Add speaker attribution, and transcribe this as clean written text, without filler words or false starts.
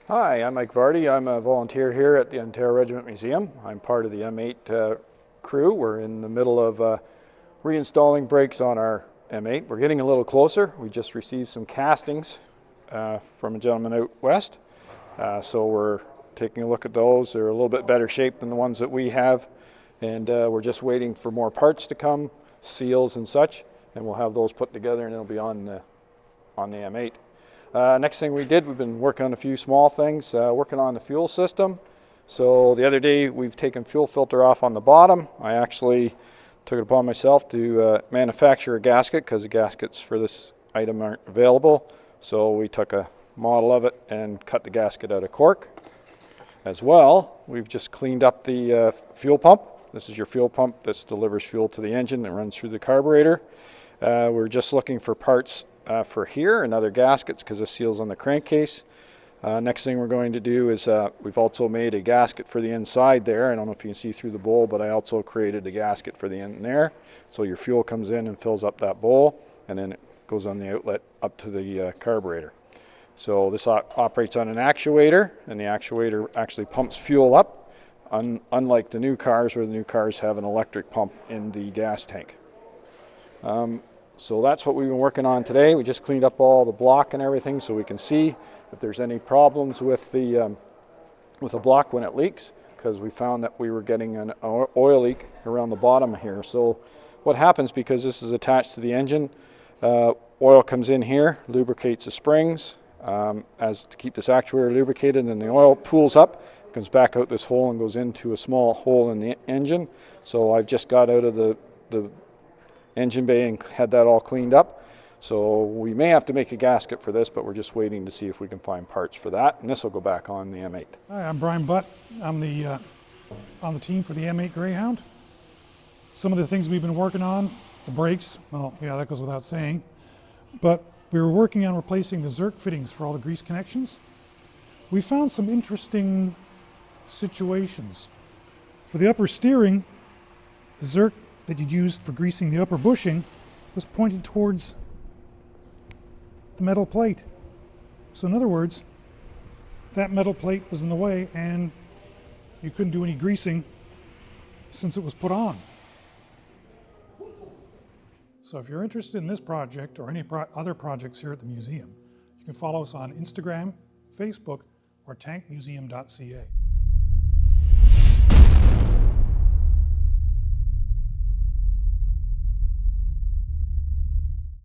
Speaker 1: Hi, I'm Mike Varty. I'm a volunteer here at the Ontario Regiment Museum. I'm part of the M8 crew. We're in the middle of reinstalling brakes on our M8. We're getting a little closer. We just received some castings from a gentleman out west. So we're taking a look at those. They're a little bit better shape than the ones that we have. And we're just waiting for more parts to come, seals and such. And we'll have those put together and it'll be on the M8. Next thing we did, we've been working on a few small things, working on the fuel system. So the other day we've taken fuel filter off on the bottom. I actually took it upon myself to manufacture a gasket because the gaskets for this item aren't available. So we took a model of it and cut the gasket out of cork. As well, we've just cleaned up the fuel pump. This is your fuel pump that delivers fuel to the engine that runs through the carburetor. We're just looking for parts for here and other gaskets because the seal's on the crankcase. Next thing we're going to do is we've also made a gasket for the inside there. I don't know if you can see through the bowl, but I also created a gasket for the end there. So your fuel comes in and fills up that bowl, and then it goes on the outlet up to the carburetor. So this operates on an actuator, and the actuator actually pumps fuel up, unlike the new cars where the new cars have an electric pump in the gas tank. So that's what we've been working on today. We just cleaned up all the block and everything so we can see if there's any problems with the block when it leaks, because we found that we were getting an oil leak around the bottom here. So what happens, because this is attached to the engine, oil comes in here, lubricates the springs as to keep this actuator lubricated, and then the oil pools up, comes back out this hole and goes into a small hole in the engine. So I've just got out of the engine bay and had that all cleaned up. So we may have to make a gasket for this, but we're just waiting to see if we can find parts for that, and this will go back on the M8.
Speaker 2: Hi, I'm Brian Butt. I'm on the team for the M8 Greyhound. Some of the things we've been working on, the brakes, well, yeah, that goes without saying, but we were working on replacing the Zerk fittings for all the grease connections. We found some interesting situations. For the upper steering, the Zerk that you used for greasing the upper bushing was pointed towards the metal plate. So in other words, that metal plate was in the way and you couldn't do any greasing since it was put on. So if you're interested in this project or any other projects here at the museum, you can follow us on Instagram, Facebook, or tankmuseum.ca.